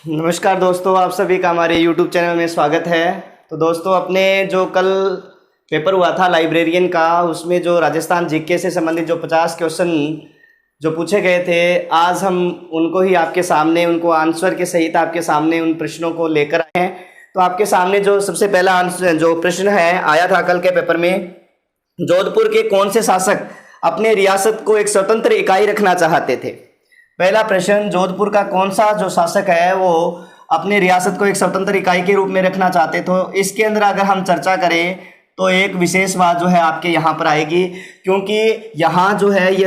नमस्कार दोस्तों, आप सभी का हमारे YouTube चैनल में स्वागत है। तो दोस्तों, अपने जो कल पेपर हुआ था लाइब्रेरियन का, उसमें जो राजस्थान जीके से संबंधित जो 50 क्वेश्चन जो पूछे गए थे, आज हम उनको ही आपके सामने, उनको आंसर के सहित आपके सामने उन प्रश्नों को लेकर आए हैं। तो आपके सामने जो सबसे पहला आंसर जो प्रश्न है आया था कल के पेपर में, जोधपुर के कौन से शासक अपने रियासत को एक स्वतंत्र इकाई रखना चाहते थे। पहला प्रश्न, जोधपुर का कौन सा जो शासक है वो अपने रियासत को एक स्वतंत्र इकाई के रूप में रखना चाहते थे। इसके अंदर अगर हम चर्चा करें तो एक विशेष बात जो है आपके यहाँ पर आएगी, क्योंकि यहाँ जो है ये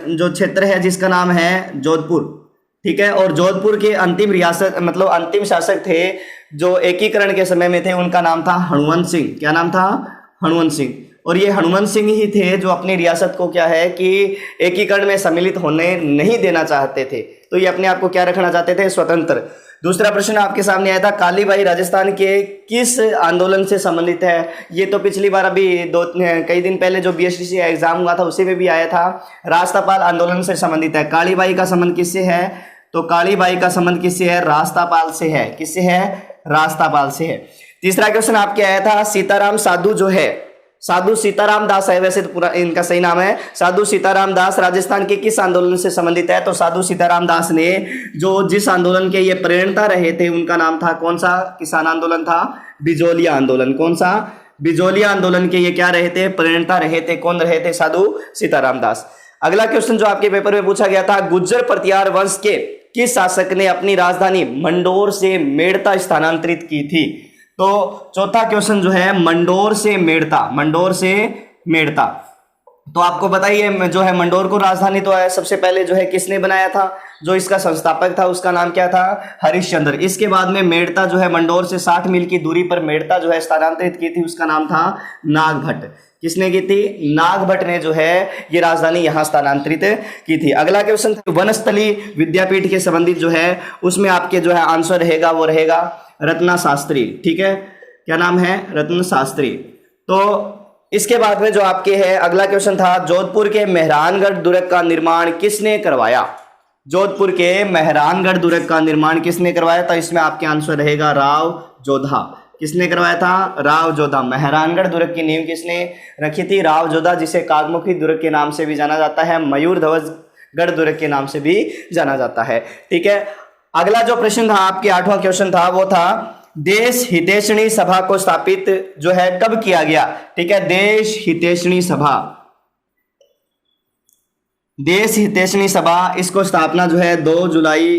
जो क्षेत्र है जिसका नाम है जोधपुर, ठीक है। और जोधपुर के अंतिम रियासत मतलब अंतिम शासक थे जो एकीकरण के समय में थे, उनका नाम था हनुमंत सिंह। क्या नाम था? हनुमंत सिंह। और ये हनुमंत सिंह ही थे जो अपनी रियासत को क्या है कि एकीकरण में सम्मिलित होने नहीं देना चाहते थे। तो ये अपने आप को क्या रखना चाहते थे? स्वतंत्र। दूसरा प्रश्न आपके सामने आया था, कालीबाई राजस्थान के किस आंदोलन से संबंधित है। ये तो पिछली बार अभी कई दिन पहले जो बीएसटीसी एग्जाम हुआ था उसी में भी आया था। राष्ट्रपाल आंदोलन से संबंधित है। कालीबाई का संबंध किससे है? तो कालीबाई का संबंध किससे है? राष्ट्रपाल से है। किससे है? राष्ट्रपाल से है। तीसरा क्वेश्चन आपके आया था, सीताराम साधु जो है, साधु सीताराम दास है, वैसे तो पूरा इनका सही नाम है साधु सीताराम दास, राजस्थान के किस आंदोलन से संबंधित है? तो साधु सीताराम दास ने जो जिस आंदोलन के ये प्रेरणा रहे थे उनका नाम था, कौन सा किसान आंदोलन था? बिजोलिया आंदोलन। कौन सा? बिजोलिया आंदोलन के ये क्या रहे थे? प्रेरणा रहे थे। कौन रहे थे? साधु सीताराम दास। अगला क्वेश्चन जो आपके पेपर में पूछा गया था, गुज्जर प्रतिहार वंश के किस शासक ने अपनी राजधानी मंडोर से मेड़ता स्थानांतरित की थी? तो चौथा क्वेश्चन जो है मंडोर से मेड़ता, मंडोर से मेड़ता। तो आपको बताइए जो है मंडोर को राजधानी तो है सबसे पहले जो है किसने बनाया था? जो इसका संस्थापक था उसका नाम क्या था? हरिश्चंद्र। इसके बाद में मेड़ता जो है मंडोर से 60 मील की दूरी पर मेड़ता जो है स्थानांतरित की थी, उसका नाम था नागभट्ट। किसने की थी? नागभट्ट ने जो है ये राजधानी यहाँ स्थानांतरित की थी। अगला क्वेश्चन वनस्थली विद्यापीठ के संबंधित जो है उसमें आपके जो है आंसर रहेगा वो रहेगा रत्ना शास्त्री, ठीक है। क्या नाम है? रत्न शास्त्री। तो इसके बाद में जो आपके है अगला क्वेश्चन था, जोधपुर के मेहरानगढ़ दुर्ग का निर्माण किसने करवाया? जोधपुर के मेहरानगढ़ दुर्ग का निर्माण किसने करवाया? तो इसमें आपके आंसर रहेगा राव जोधा। किसने करवाया था? राव जोधा। मेहरानगढ़ दुर्ग की नींव किसने रखी थी? राव जोधा, जिसे कागमुखी दुर्ग के नाम से भी जाना जाता है, मयूर ध्वजगढ़ दुर्ग के नाम से भी जाना जाता है, ठीक है। अगला जो प्रश्न था आपके 8वां क्वेश्चन था वो था, देश हितैषणी सभा को स्थापित जो है कब किया गया? ठीक है, देश हितैषणी सभा, देश हितैषणी सभा, इसको स्थापना जो है 2 जुलाई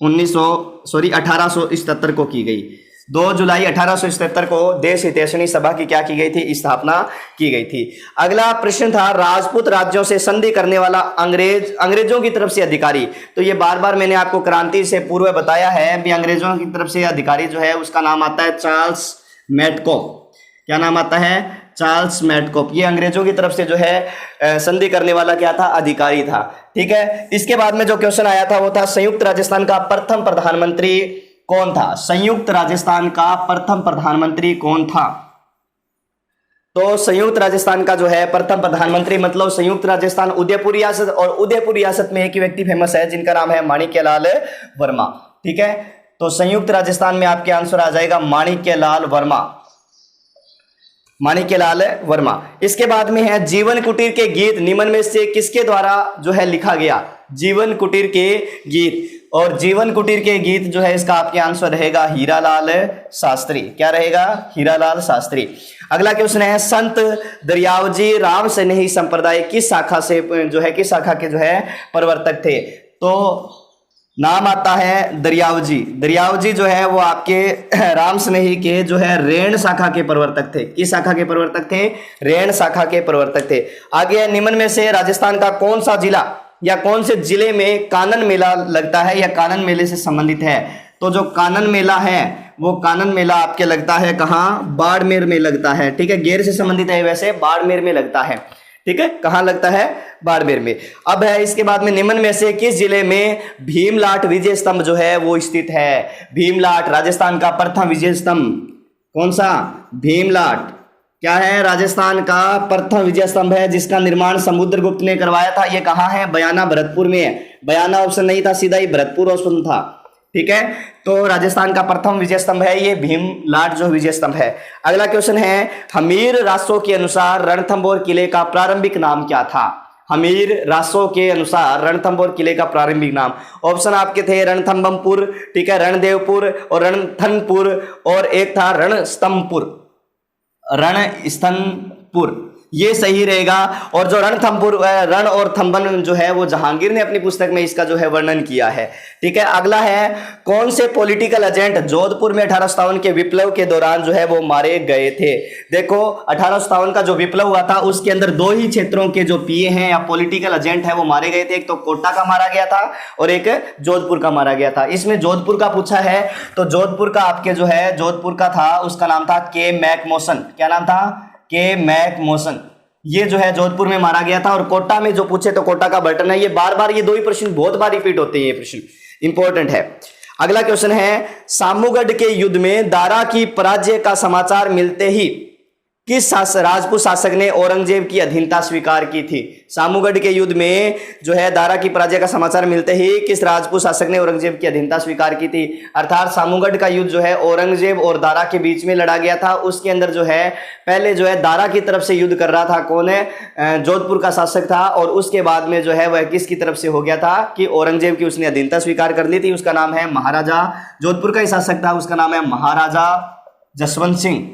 1877 को की गई। 2 जुलाई 1877 को देश हितैषणी सभा की क्या की गई थी? स्थापना की गई थी। अगला प्रश्न था, राजपूत राज्यों से संधि करने वाला अंग्रेजों की तरफ से अधिकारी। तो ये बार बार मैंने आपको क्रांति से पूर्व बताया है भी, अंग्रेजों की तरफ से अधिकारी जो है उसका नाम आता है चार्ल्स मैडकॉक। क्या नाम आता है? चार्ल्स मैडकॉक। ये अंग्रेजों की तरफ से जो है संधि करने वाला क्या था? अधिकारी था, ठीक है। इसके बाद में जो क्वेश्चन आया था वो था, संयुक्त राजस्थान का प्रथम प्रधानमंत्री कौन था? संयुक्त राजस्थान का प्रथम प्रधानमंत्री कौन था? तो संयुक्त राजस्थान का जो है प्रथम प्रधानमंत्री मतलब संयुक्त राजस्थान उदयपुर रियासत, और उदयपुर रियासत में एक ही व्यक्ति फेमस है जिनका नाम है माणिक्यलाल वर्मा, ठीक है। तो संयुक्त राजस्थान में आपके आंसर आ जाएगा माणिक्यलाल वर्मा, माणिक्यलाल वर्मा। इसके बाद में है, जीवन कुटीर के गीत निम्न में से किसके द्वारा जो है लिखा गया? जीवन कुटीर के गीत, और जीवन कुटीर के गीत जो है इसका आपके आंसर रहेगा हीरालाल शास्त्री। क्या रहेगा? हीरालाल शास्त्री। अगला क्वेश्चन है, संत दरियावजी राम स्नेही संप्रदाय किस शाखा से जो है किस शाखा के जो है प्रवर्तक थे? तो नाम आता है दरियावजी। दरियावजी जो है वो आपके राम स्नेही के जो है रेण शाखा के प्रवर्तक थे। किस शाखा के प्रवर्तक थे? रेण शाखा के प्रवर्तक थे। आगे, निम्न में से राजस्थान का कौन सा जिला या कौन से जिले में कानन मेला लगता है या कानन मेले से संबंधित है? तो जो कानन मेला है वो कानन मेला आपके लगता है कहाँ? बाड़मेर में लगता है, ठीक है। गेर से संबंधित है वैसे, बाड़मेर में लगता है, ठीक है। कहाँ लगता है? बाड़मेर में। अब है इसके बाद में, निम्न में से किस जिले में भीमलाट विजय स्तंभ जो है वो स्थित है? भीमलाट राजस्थान का प्रथम विजय स्तंभ कौन सा? भीमलाट क्या है? राजस्थान का प्रथम विजय स्तंभ है जिसका निर्माण समुद्रगुप्त ने करवाया था। ये कहाँ है? बयाना भरतपुर में है। बयाना ऑप्शन नहीं था, सीधा ही भरतपुर ऑप्शन था, ठीक है, तो राजस्थान का प्रथम विजय स्तंभ है ये भीमलाट जो विजय स्तंभ है। अगला क्वेश्चन है, हमीर रासो के अनुसार रणथंभौर किले का प्रारंभिक नाम क्या था? हमीर रासो के अनुसार रणथंभौर किले का प्रारंभिक नाम, ऑप्शन आपके थे रणथंभमपुर, ठीक है, रणदेवपुर और रणथनपुर, और एक था रणस्तंभपुर, रणस्तंभपुर, ये सही रहेगा। और जो रणथंभपुर, रण और थंबन जो है वो जहांगीर ने अपनी पुस्तक में इसका जो है वर्णन किया है। ठीक है, अगला है, कौन से पॉलिटिकल एजेंट जोधपुर में 1857 के विप्लव के दौरान जो है वो मारे गए थे? देखो 1857 का जो विप्लव हुआ था उसके अंदर दो ही क्षेत्रों के जो पीए हैं या पॉलिटिकल एजेंट है वो मारे गए थे, एक तो कोटा का मारा गया था और एक जोधपुर का मारा गया था। इसमें जोधपुर का पूछा है तो जोधपुर का आपके जो है जोधपुर का था उसका नाम था के मैकमोसन। क्या नाम था? के मैकमोसन। ये जो है जोधपुर में मारा गया था। और कोटा में जो पूछे तो कोटा का बर्टन है। ये बार बार ये दो ही प्रश्न बहुत बार रिपीट होते हैं, ये प्रश्न इंपॉर्टेंट है। अगला क्वेश्चन है, सामूगढ़ के युद्ध में दारा की पराजय का समाचार मिलते ही किस राजपूत शासक ने औरंगजेब की अधीनता स्वीकार की थी? सामूगढ़ के युद्ध में जो है दारा की पराजय का समाचार मिलते ही किस राजपूत शासक ने औरंगजेब की अधीनता स्वीकार की थी? अर्थात सामूगढ़ का युद्ध जो है औरंगजेब और दारा के बीच में लड़ा गया था। उसके अंदर जो है पहले जो है दारा की तरफ से युद्ध कर रहा था, कौन है? जोधपुर का शासक था। और उसके बाद में जो है वह किसकी तरफ से हो गया था कि औरंगजेब की उसने अधीनता स्वीकार कर ली थी। उसका नाम है महाराजा, जोधपुर का ही शासक था, उसका नाम है महाराजा जसवंत सिंह।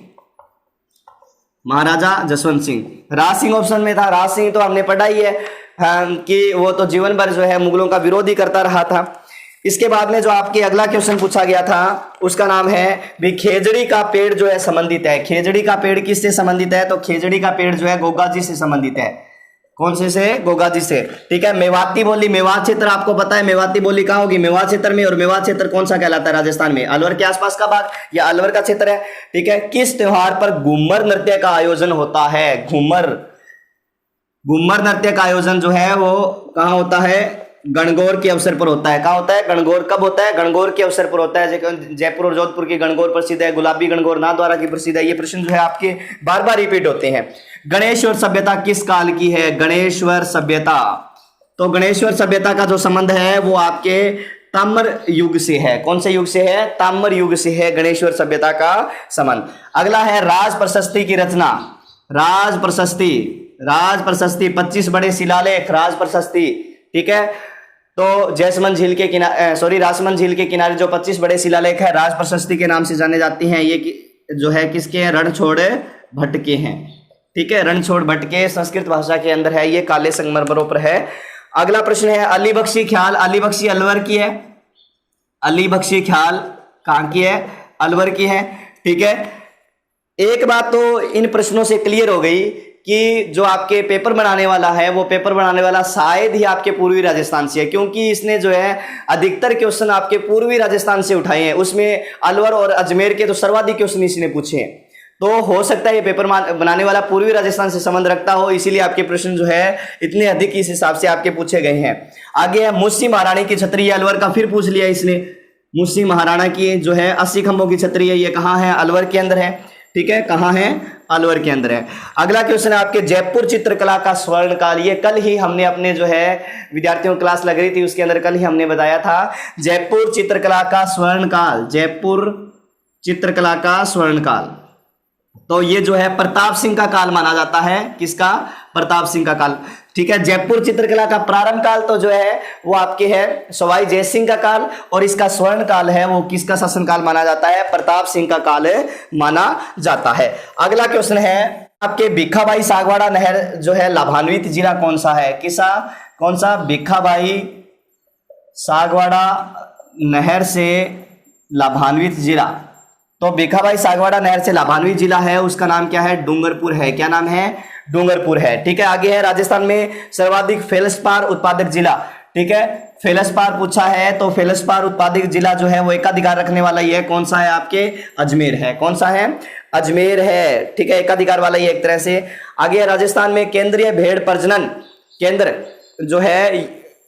महाराजा जसवंत सिंह। राज सिंह ऑप्शन में था। राज सिंह तो हमने पढ़ा ही है कि वो तो जीवन भर जो है मुगलों का विरोध ही करता रहा था। इसके बाद में जो आपके अगला क्वेश्चन पूछा गया था उसका नाम है भी खेजड़ी का पेड़ जो है संबंधित है। खेजड़ी का पेड़ किससे संबंधित है? तो खेजड़ी का पेड़ जो है गोगा जी से संबंधित है। कौन से? गोगा जी से। ठीक है, मेवाती बोली, मेवात क्षेत्र आपको पता है मेवाती बोली कहाँ होगी? मेवात क्षेत्र में। और मेवात क्षेत्र कौन सा कहलाता है? राजस्थान में अलवर के आसपास का भाग या अलवर का क्षेत्र है। ठीक है, किस त्योहार पर घूमर नृत्य का आयोजन होता है? घूमर नृत्य का आयोजन जो है वो कहाँ होता है? गणगौर के अवसर पर होता है। कहाँ होता है? गणगौर। कब होता है? गणगौर के अवसर पर होता है। जयपुर और जोधपुर की गणगौर प्रसिद्ध है, गुलाबी गणगौर नाथद्वारा की प्रसिद्ध है। ये प्रश्न जो है आपके बार बार रिपीट होते हैं। गणेश्वर सभ्यता किस काल की है? गणेश्वर सभ्यता, तो गणेश्वर सभ्यता का जो संबंध है वो आपके ताम्र युग से है। कौन से युग से है? ताम्र युग से है गणेश्वर सभ्यता का संबंध। अगला है राज प्रशस्ति की रचना। राज प्रशस्ति 25 बड़े शिलालेख, राज प्रशस्ति। ठीक है, तो जैसमंद झील के किनारे राजमंद झील के किनारे जो 25 बड़े शिलालेख है राज प्रशस्ति के नाम से जाने जाती हैं। ये जो है किसके हैं? रणछोड़ भट्ट के हैं। ठीक है, रणछोड़ भट्ट के संस्कृत भाषा के अंदर है, ये काले संगमरमरों पर है। अगला प्रश्न है, अली बख्शी ख्याल। अली बख्शी अलवर की है। अली बख्शी ख्याल कहाँ की है? अलवर की है। ठीक है, एक बात तो इन प्रश्नों से क्लियर हो गई कि जो आपके पेपर बनाने वाला है वो पेपर बनाने वाला शायद ही आपके पूर्वी राजस्थान से है, क्योंकि इसने जो है अधिकतर क्वेश्चन आपके पूर्वी राजस्थान से उठाए हैं। उसमें अलवर और अजमेर के तो सर्वाधिक क्वेश्चन इसने पूछे हैं। तो हो सकता है ये पेपर बनाने वाला पूर्वी राजस्थान से संबंध रखता हो, इसीलिए आपके प्रश्न जो है इतने अधिक इस हिसाब से आपके पूछे गए हैं। आगे है मुंशी महारानी की छतरी, अलवर का फिर पूछ लिया इसने। मुंशी महाराणा की जो है 80 खंभों की छतरी है, ये कहाँ है? अलवर के अंदर है। ठीक है, कहाँ है? अलवर के अंदर है। अगला क्वेश्चन है आपके जयपुर चित्रकला का स्वर्ण काल। ये कल ही हमने अपने जो है विद्यार्थियों की क्लास लग रही थी उसके अंदर कल ही हमने बताया था जयपुर चित्रकला का स्वर्ण काल। जयपुर चित्रकला का स्वर्ण काल, तो ये जो है प्रताप सिंह का काल माना जाता है। किसका? प्रताप सिंह का काल। ठीक है, जयपुर चित्रकला का प्रारंभ काल तो जो है वो आपके है सवाई जय सिंह का काल, और इसका स्वर्ण काल है वो किसका शासन काल माना जाता है? प्रताप सिंह का काल माना जाता है। अगला क्वेश्चन है आपके भिखाबाई सागवाड़ा नहर जो है लाभान्वित जिला कौन सा है? कौन सा? भिखाबाई सागवाड़ा नहर से लाभान्वित जिला, तो भिखाबाई सागवाड़ा नहर से लाभान्वित जिला है उसका नाम क्या है? डूंगरपुर है। क्या नाम है? डूंगरपुर है। ठीक है, आगे है राजस्थान में सर्वाधिक फेल्सपार उत्पादक जिला। ठीक है, फेल्सपार पूछा है तो फेल्सपार उत्पादक जिला जो है वो एकाधिकार रखने वाला ही है। कौन सा है? आपके अजमेर है। कौन सा है? अजमेर है। ठीक है, एकाधिकार वाला ही एक तरह से। आगे है राजस्थान में केंद्रीय भेड़ प्रजनन केंद्र जो है,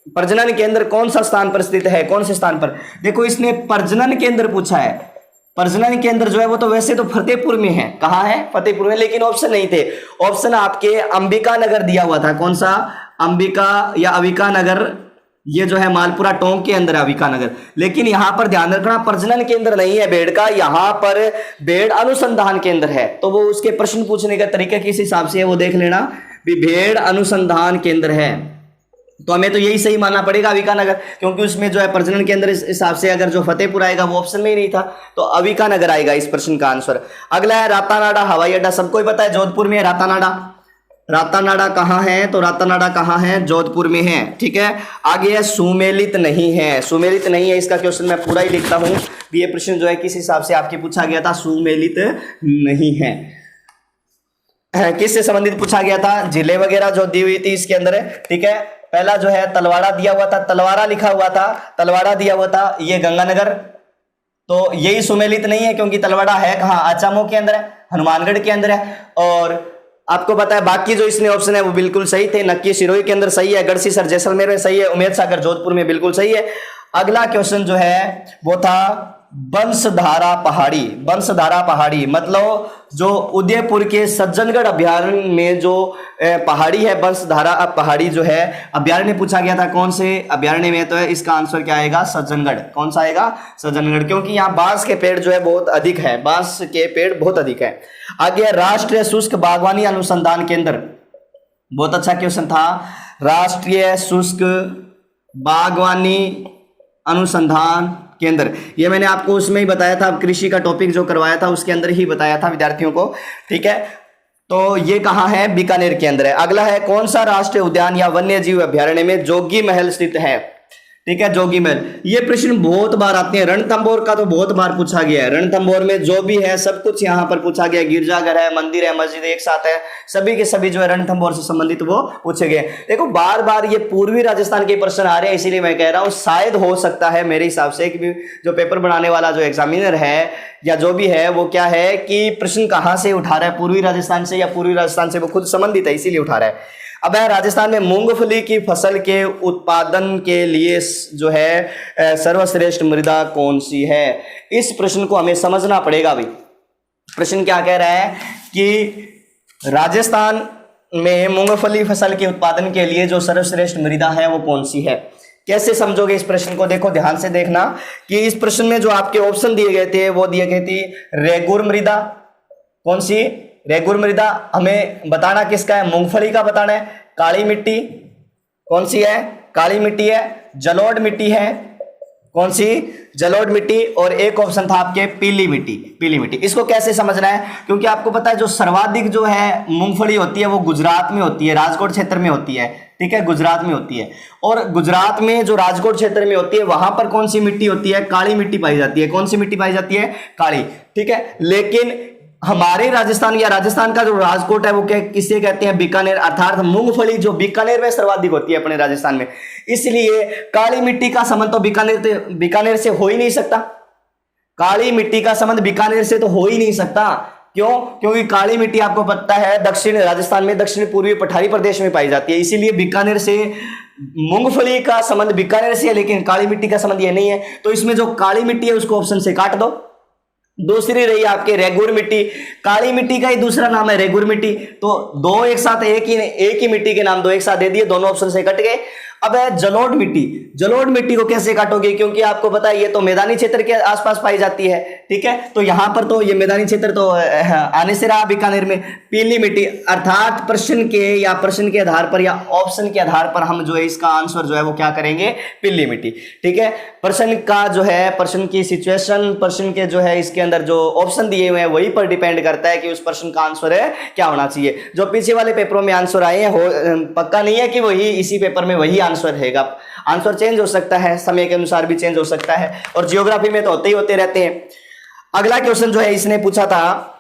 प्रजनन केंद्र कौन सा स्थान पर स्थित है? कौन से स्थान पर? देखो इसने प्रजनन केंद्र पूछा है। प्रजनन केंद्र जो है वो तो वैसे तो फतेहपुर में है। कहाँ है? फतेहपुर में, लेकिन ऑप्शन नहीं थे। ऑप्शन आपके अंबिका नगर दिया हुआ था। कौन सा? अंबिका या अविका नगर ये जो है मालपुरा टोंक के अंदर है बीकानेर। लेकिन यहां पर ध्यान रखना प्रजनन केंद्र नहीं है भेड़ का, यहां पर भेड़ अनुसंधान केंद्र है। तो वो उसके प्रश्न पूछने का तरीका किस हिसाब से है वो देख लेना भी, भेड़ अनुसंधान केंद्र है तो हमें तो यही सही मानना पड़ेगा बीकानेर, क्योंकि उसमें जो है प्रजनन केंद्र इस हिसाब से अगर जो फतेहपुर आएगा वो ऑप्शन में ही नहीं था, तो अविकानगर आएगा इस प्रश्न का आंसर। अगला है रातानाडा हवाई अड्डा, सबको ही पता है जोधपुर में है रातानाडा। रातानाडा कहाँ है, तो रातानाडा कहाँ है, जोधपुर में है। ठीक है, आगे है सुमेलित नहीं है, सुमेलित नहीं है इसका क्वेश्चन मैं पूरा ही लिखता हूं। ये प्रश्न जो है किस हिसाब से आपके पूछा गया था, सुमेलित नहीं है किससे संबंधित पूछा गया था, जिले वगैरह जो दी हुई थी इसके अंदर है। ठीक है, पहला जो है तलवाड़ा दिया हुआ था, तलवाड़ा लिखा हुआ था, तलवाड़ा दिया हुआ था, ये गंगानगर, तो यही सुमेलित नहीं है क्योंकि तलवाड़ा है कहाँ, अचामो के अंदर है, हनुमानगढ़ के अंदर है। और आपको पता है बाकी जो इसमें ऑप्शन है वो बिल्कुल सही थे, नक्की सिरोही के अंदर सही है, गढ़सीसर जैसलमेर में सही है, उमेद सागर जोधपुर में बिल्कुल सही है। अगला क्वेश्चन जो है वो था बंसधारा पहाड़ी, बंसधारा पहाड़ी मतलब जो उदयपुर के सज्जनगढ़ अभ्यारण्य में जो पहाड़ी है, बंसधारा पहाड़ी जो है अभ्यारण्य पूछा गया था, कौन से अभ्यारण्य में, तो है इसका आंसर क्या आएगा, सज्जनगढ़। कौन सा आएगा, सज्जनगढ़, क्योंकि यहाँ बांस के पेड़ जो है बहुत अधिक है, बांस के पेड़ बहुत अधिक है। आगे राष्ट्रीय शुष्क बागवानी अनुसंधान केंद्र, बहुत अच्छा क्वेश्चन था, राष्ट्रीय शुष्क बागवानी अनुसंधान केंद्र, ये मैंने आपको उसमें ही बताया था, कृषि का टॉपिक जो करवाया था उसके अंदर ही बताया था विद्यार्थियों को। ठीक है, तो ये कहाँ है, बीकानेर के अंदर है। अगला है कौन सा राष्ट्रीय उद्यान या वन्य जीव अभ्यारण्य में जोगी महल स्थित है। ठीक है, जोगी महल, ये प्रश्न बहुत बार आते हैं, रणथंभौर का तो बहुत बार पूछा गया है, रणथंभौर में जो भी है सब कुछ यहाँ पर पूछा गया, गिरजाघर है, मंदिर है, मस्जिद एक साथ है, सभी के सभी जो है रणथंभौर से संबंधित वो पूछे गए। देखो बार बार ये पूर्वी राजस्थान के प्रश्न आ रहे हैं, इसीलिए मैं कह रहा हूँ शायद हो सकता है मेरे हिसाब से कि जो पेपर बनाने वाला जो एग्जामिनर है या जो भी है वो क्या है कि प्रश्न कहाँ से उठा रहा है, पूर्वी राजस्थान से या पूर्वी राजस्थान से वो खुद संबंधित है इसीलिए उठा रहा है। अब है राजस्थान में मूंगफली की फसल के उत्पादन के लिए जो है सर्वश्रेष्ठ मृदा कौन सी है, इस प्रश्न को हमें समझना पड़ेगा भाई। प्रश्न क्या कह रहा है कि राजस्थान में मूंगफली फसल के उत्पादन के लिए जो सर्वश्रेष्ठ मृदा है वो कौन सी है। कैसे समझोगे इस प्रश्न को, देखो ध्यान से देखना कि इस प्रश्न में जो आपके ऑप्शन दिए गए थे वो दिए गए थे रेगुर मृदा, कौन सी, रेगुर मृदा, हमें बताना किसका है, मूंगफली का बताना है। काली मिट्टी कौन सी है, काली मिट्टी है। जलोढ़ मिट्टी है, कौन सी, जलोढ़ मिट्टी। और एक ऑप्शन था आपके पीली मिट्टी, पीली मिट्टी। इसको कैसे समझना है, क्योंकि आपको पता है जो सर्वाधिक जो है मूंगफली होती है वो गुजरात में होती है, राजकोट क्षेत्र में होती है। ठीक है, गुजरात में होती है, और गुजरात में जो राजकोट क्षेत्र में होती है वहां पर कौन सी मिट्टी होती है, काली मिट्टी पाई जाती है। कौन सी मिट्टी पाई जाती है, काली। ठीक है, लेकिन हमारे राजस्थान या राजस्थान का जो राजकोट है वो क्या, किसे कहते हैं, बीकानेर, अर्थात मूंगफली जो बीकानेर में सर्वाधिक होती है अपने राजस्थान में, इसलिए काली मिट्टी का संबंध तो बीकानेर से हो ही नहीं सकता। काली मिट्टी का संबंध बीकानेर से तो हो ही नहीं सकता। क्यों, क्योंकि काली मिट्टी आपको पता है दक्षिण राजस्थान में, दक्षिण पूर्वी पठारी प्रदेश में पाई जाती है, इसीलिए बीकानेर से मूंगफली का संबंध बीकानेर से है, लेकिन काली मिट्टी का संबंध ये नहीं है। तो इसमें जो काली मिट्टी है उसको ऑप्शन से काट दो। दूसरी रही आपके रेगुर मिट्टी, काली मिट्टी का ही दूसरा नाम है रेगुर मिट्टी, तो दो एक साथ एक ही मिट्टी के नाम दो एक साथ दे दिए, दोनों ऑप्शन से कट गए। अब है जलोढ़ मिट्टी, जलोढ़ मिट्टी को कैसे काटोगे, क्योंकि आपको पता है ये तो मैदानी क्षेत्र के आसपास पाई जाती है। ठीक है, तो यहां पर तो ये मैदानी क्षेत्र तो आने से रहा बीकानेर में। पीली मिट्टी, अर्थात प्रश्न के आधार पर या ऑप्शन के आधार पर हम जो है इसका आंसर जो है वो क्या करेंगे, पीली मिट्टी। ठीक है, प्रश्न का जो है, प्रश्न की सिचुएशन, प्रश्न के जो है इसके अंदर जो ऑप्शन दिए हुए हैं वही पर डिपेंड करता है कि उस प्रश्न का आंसर है क्या होना चाहिए। जो पीछे वाले पेपरों में आंसर आए हैं पक्का नहीं है कि वही इसी पेपर में वही आंसर रहेगा, आंसर चेंज हो सकता है, समय के अनुसार भी चेंज हो सकता है, और जियोग्राफी में तो होते ही होते रहते हैं। अगला क्वेश्चन जो है इसने पूछा था,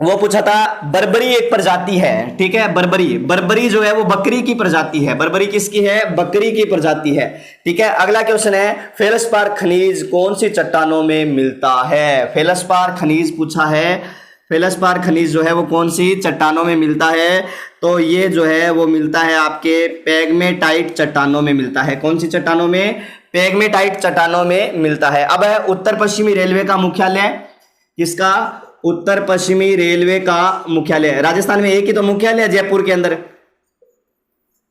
वो पूछा था बर्बरी एक प्रजाति है। ठीक है, बर्बरी जो है वो बकरी की प्रजाति है। बर्बरी किसकी है, बकरी की प्रजाति है। ठीक है, अगला क्वेश्चन है फेल्सपार खनिज कौन सी चट्टानों में मिलता है। फेल्सपार खनिज पूछा है, फेल्सपार खनिज जो है वो कौन सी चट्टानों में मिलता है, तो ये जो है वो मिलता है आपके पैग्मेटाइट चट्टानों में मिलता है। कौन सी चट्टानों में, पैग्मेटाइट चट्टानों में मिलता है। अब है उत्तर पश्चिमी रेलवे का मुख्यालय किसका, उत्तर पश्चिमी रेलवे का मुख्यालय, राजस्थान में एक ही तो मुख्यालय है जयपुर के अंदर।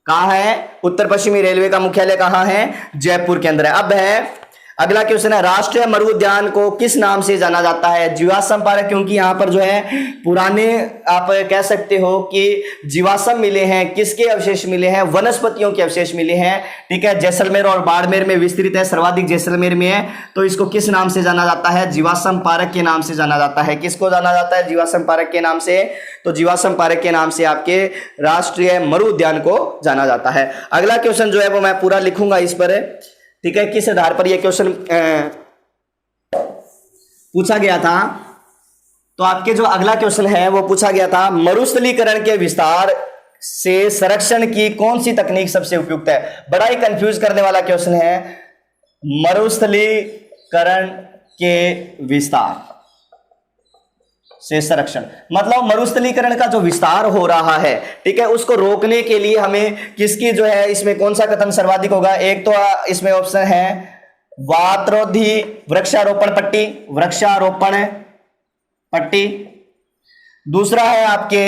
कहाँ है? उत्तर पश्चिमी रेलवे का मुख्यालय कहाँ है? जयपुर के अंदर है। अब है अगला क्वेश्चन है, राष्ट्रीय मरु उद्यान को किस नाम से जाना जाता है? जीवाश्म पार्क, क्योंकि यहाँ पर जो है पुराने आप कह सकते हो कि जीवाश्म मिले हैं। किसके अवशेष मिले हैं? वनस्पतियों के अवशेष मिले हैं। ठीक है, जैसलमेर और बाड़मेर में विस्तृत है, सर्वाधिक जैसलमेर में है। तो इसको किस नाम से जाना जाता है? जीवाश्म पार्क के नाम से जाना जाता है। किसको जाना जाता है? जीवाश्म पार्क के नाम से। तो जीवाश्म पार्क के नाम से आपके राष्ट्रीय मरु उद्यान को जाना जाता है। अगला क्वेश्चन जो है वो मैं पूरा लिखूंगा इस पर, ठीक है, किस आधार पर यह क्वेश्चन पूछा गया था। तो आपके जो अगला क्वेश्चन है वो पूछा गया था, मरुस्थलीकरण के विस्तार से संरक्षण की कौन सी तकनीक सबसे उपयुक्त है? बड़ा ही कंफ्यूज करने वाला क्वेश्चन है। मरुस्थलीकरण के विस्तार से संरक्षण मतलब मरुस्थलीकरण का जो विस्तार हो रहा है, ठीक है, उसको रोकने के लिए हमें किसकी जो है इसमें कौन सा कथन सर्वाधिक होगा? एक तो इसमें ऑप्शन है वातरोधी वृक्षारोपण पट्टी, वृक्षारोपण पट्टी। दूसरा है आपके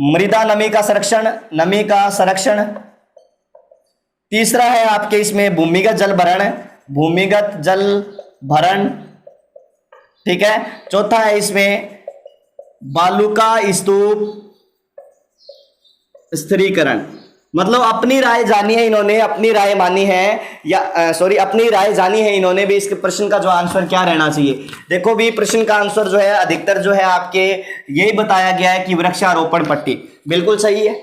मृदा नमी का संरक्षण, नमी का संरक्षण। तीसरा है आपके इसमें भूमिगत जल भरण, भूमिगत जल भरण, ठीक है। चौथा है इसमें बालुका स्तूप स्थिरीकरण। मतलब अपनी राय जानी है इन्होंने, अपनी राय मानी है, या अपनी राय जानी है इन्होंने भी। इसके प्रश्न का जो आंसर क्या रहना चाहिए? देखो भी प्रश्न का आंसर जो है अधिकतर जो है आपके यही बताया गया है कि वृक्षारोपण पट्टी। बिल्कुल सही है,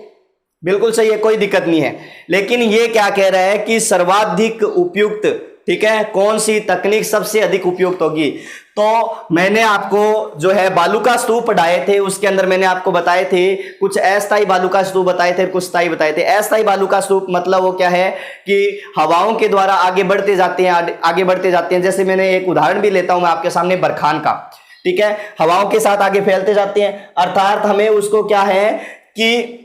बिल्कुल सही है, कोई दिक्कत नहीं है। लेकिन ये क्या कह रहा है कि सर्वाधिक उपयुक्त, ठीक है, कौन सी तकनीक सबसे अधिक उपयुक्त होगी? तो मैंने आपको जो है बालुका स्तूप पढ़ाए थे, उसके अंदर मैंने आपको बताए थे कुछ अस्थायी बालुका स्तूप बताए थे, कुछ स्थायी बताए थे। अस्थायी बालुका स्तूप मतलब वो क्या है कि हवाओं के द्वारा आगे बढ़ते जाते हैं, आगे बढ़ते जाते हैं। जैसे मैंने एक उदाहरण भी लेता हूं मैं आपके सामने बरखान का, ठीक है, हवाओं के साथ आगे फैलते जाते हैं। अर्थात हमें उसको क्या है कि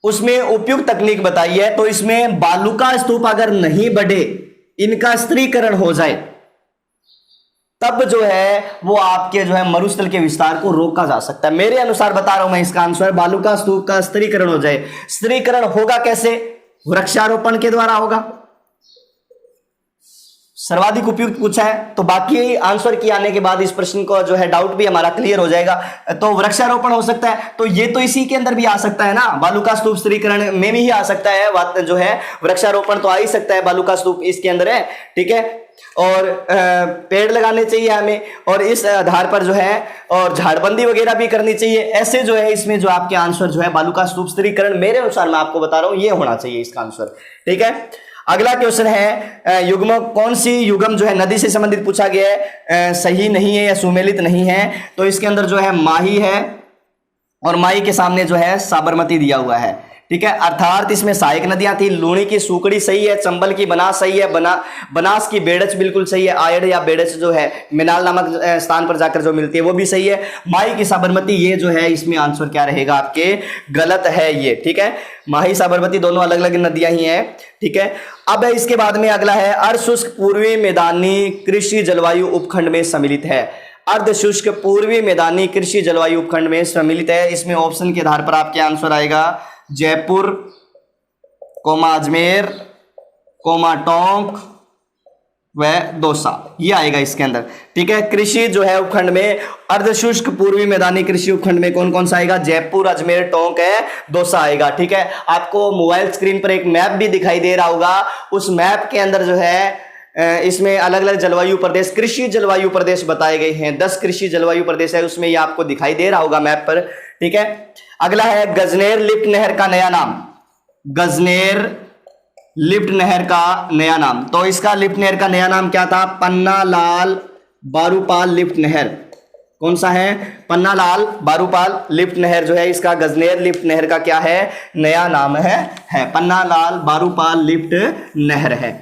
उसमें उपयुक्त तकनीक बताई है। तो इसमें बालुका स्तूप अगर नहीं बढ़े, इनका स्थिरीकरण हो जाए, तब जो है वो आपके जो है मरुस्थल के विस्तार को रोका जा सकता है। मेरे अनुसार बता रहा हूं मैं इसका आंसर, बालुका स्तूप का स्थिरीकरण हो जाए। स्थिरीकरण होगा कैसे? वृक्षारोपण के द्वारा होगा। सर्वाधिक उपयुक्त पूछा है, तो बाकी आंसर की आने के बाद इस प्रश्न को जो है डाउट भी हमारा क्लियर हो जाएगा। तो वृक्षारोपण हो सकता है, तो ये तो इसी के अंदर भी आ सकता है ना, बालुका स्तूप स्थिरीकरण में भी आ सकता है। बात जो है वृक्षारोपण तो आ ही सकता है, बालुका स्तूप इसके अंदर है, ठीक है। और पेड़ लगाने चाहिए हमें, और इस आधार पर जो है और झाड़बंदी वगैरह भी करनी चाहिए। ऐसे जो है इसमें जो आपके आंसर जो है बालुका स्तूप स्थिरीकरण, मेरे अनुसार मैं आपको बता रहा हूं ये होना चाहिए इसका आंसर, ठीक है। अगला क्वेश्चन है युग्म, कौन सी युग्म जो है नदी से संबंधित पूछा गया है, सही नहीं है या सुमेलित नहीं है? तो इसके अंदर जो है माही है, और माही के सामने जो है साबरमती दिया हुआ है, ठीक है। अर्थात इसमें सहायक नदियां थी। लूणी की सूकड़ी सही है, चंबल की बनास सही है, बनास की बेड़च बिल्कुल सही है, आयड़ या बेड़च जो है मिनाल नामक स्थान पर जाकर जो मिलती है वो भी सही है। माही की साबरमती, ये जो है इसमें आंसर क्या रहेगा आपके? गलत है ये, ठीक है। माही साबरमती दोनों अलग अलग नदियां ही हैं, ठीक है। अब इसके बाद में अगला है अर्धशुष्क पूर्वी मैदानी कृषि जलवायु उपखंड में सम्मिलित है। अर्धशुष्क पूर्वी मैदानी कृषि जलवायु उपखंड में सम्मिलित है। इसमें ऑप्शन के आधार पर आपके आंसर आएगा जयपुर, अजमेर, टोंक व दौसा, ये आएगा इसके अंदर, ठीक है। कृषि जो है उपखंड में अर्धशुष्क पूर्वी मैदानी कृषि उपखंड में कौन कौन सा आएगा? जयपुर, अजमेर, टोंक है, दौसा आएगा, ठीक है। आपको मोबाइल स्क्रीन पर एक मैप भी दिखाई दे रहा होगा, उस मैप के अंदर जो है इसमें अलग अलग जलवायु प्रदेश, कृषि जलवायु प्रदेश बताए गए हैं। 10 कृषि जलवायु प्रदेश है, उसमें ये आपको दिखाई दे रहा होगा मैप पर, ठीक है। अगला है गजनेर लिफ्ट नहर का नया नाम, गजनेर लिफ्ट नहर का नया नाम। तो इसका लिफ्ट नहर का नया नाम क्या था? पन्ना लाल बारूपाल लिफ्ट नहर। कौन सा है? पन्ना लाल बारूपाल लिफ्ट नहर जो है इसका गजनेर लिफ्ट नहर का क्या है? नया नाम है पन्ना लाल बारूपाल लिफ्ट नहर है।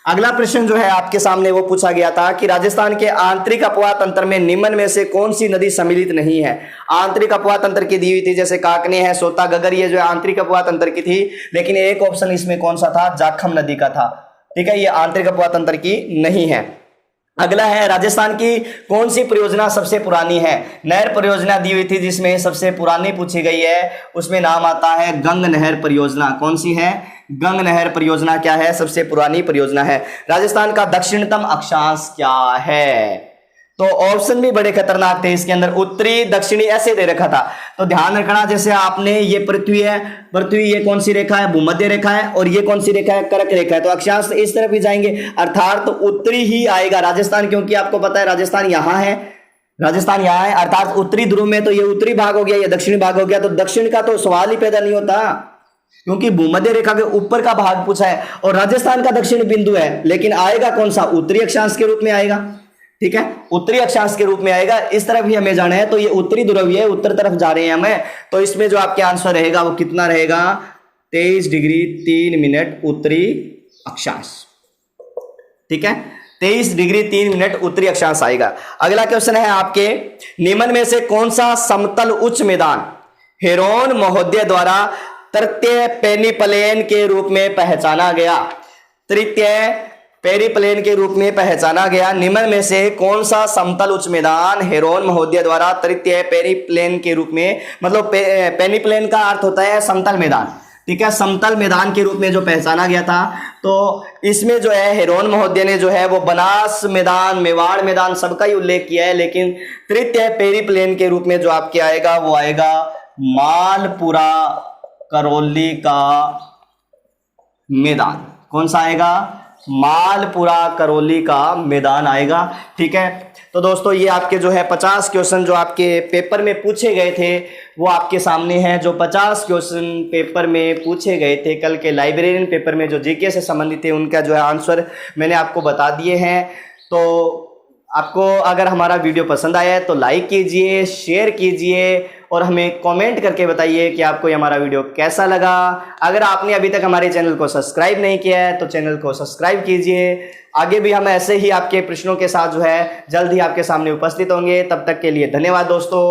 अगला प्रश्न जो है आपके सामने वो पूछा गया था कि राजस्थान के आंतरिक अपवाह तंत्र में निम्न में से कौन सी नदी सम्मिलित नहीं है? आंतरिक अपवाह तंत्र की दी हुई थी, जैसे काकनी है, सोता, गगर, ये जो है आंतरिक अपवाह तंत्र की थी। लेकिन एक ऑप्शन इसमें कौन सा था? जाखम नदी का था, ठीक है, ये आंतरिक अपवाह तंत्र की नहीं है। अगला है राजस्थान की कौन सी परियोजना सबसे पुरानी है। नहर परियोजना दी हुई थी जिसमें सबसे पुरानी पूछी गई है, उसमें नाम आता है गंग नहर परियोजना। कौन सी है? गंग नहर परियोजना क्या है? सबसे पुरानी परियोजना है। राजस्थान का दक्षिणतम अक्षांश क्या है? तो ऑप्शन भी बड़े खतरनाक थे इसके अंदर, उत्तरी दक्षिणी ऐसे दे रखा था। तो ध्यान रखना, जैसे आपने ये पृथ्वी है, पृथ्वी ये कौन सी रेखा है? भूमध्य रेखा है। और ये कौन सी रेखा है? कर्क रेखा है। तो अक्षांश इस तरफ ही जाएंगे, अर्थात तो उत्तरी ही आएगा राजस्थान, क्योंकि आपको पता है राजस्थान यहां है, राजस्थान यहां है, अर्थात उत्तरी ध्रुव में। तो ये उत्तरी भाग हो गया, ये दक्षिणी भाग हो गया। तो दक्षिण का तो सवाल ही पैदा नहीं होता, क्योंकि भूमध्य रेखा के ऊपर का भाग पूछा है और राजस्थान का दक्षिण बिंदु है। लेकिन आएगा कौन सा? उत्तरी अक्षांश के रूप में आएगा। ठीक है, उत्तरी अक्षांश के रूप में आएगा। इस तरफ ही हमें जाना है, तो ये उत्तरी ध्रुव है, उत्तर तरफ जा रहे हैं हमें। तो इसमें जो आपके आंसर रहेगा वो कितना रहेगा? 23 डिग्री 3 मिनट उत्तरी अक्षांश। ठीक है, 23 डिग्री 3 मिनट उत्तरी अक्षांश आएगा। अगला क्वेश्चन है आपके, निम्न में से कौन सा समतल उच्च मैदान हेरोन महोदय द्वारा तृतीय पेनिप्लेन के रूप में पहचाना गया? तृतीय पेरिप्लेन के रूप में पहचाना गया। निम्न में से कौन सा समतल उच्च मैदान हेरोन महोदय द्वारा तृतीय पेरिप्लेन के रूप में, मतलब पेनिप्लेन का अर्थ होता है समतल मैदान। ठीक है, समतल मैदान के रूप में जो पहचाना गया था। तो इसमें जो है हेरोन महोदय ने जो है वो बनास मैदान, मेवाड़ मैदान सबका ही उल्लेख किया है, लेकिन तृतीय पेरिप्लेन के रूप में जो आपके आएगा वो आएगा मालपुरा करौली का मैदान। कौन सा आएगा? मालपुरा करौली का मैदान आएगा। ठीक है, तो दोस्तों ये आपके जो है 50 क्वेश्चन जो आपके पेपर में पूछे गए थे वो आपके सामने हैं। जो 50 क्वेश्चन पेपर में पूछे गए थे कल के लाइब्रेरियन पेपर में, जो जीके से संबंधित थे, उनका जो है आंसर मैंने आपको बता दिए हैं। तो आपको अगर हमारा वीडियो पसंद आया है तो लाइक कीजिए, शेयर कीजिए और हमें कमेंट करके बताइए कि आपको ये हमारा वीडियो कैसा लगा। अगर आपने अभी तक हमारे चैनल को सब्सक्राइब नहीं किया है तो चैनल को सब्सक्राइब कीजिए। आगे भी हम ऐसे ही आपके प्रश्नों के साथ जो है जल्द ही आपके सामने उपस्थित होंगे। तब तक के लिए धन्यवाद दोस्तों।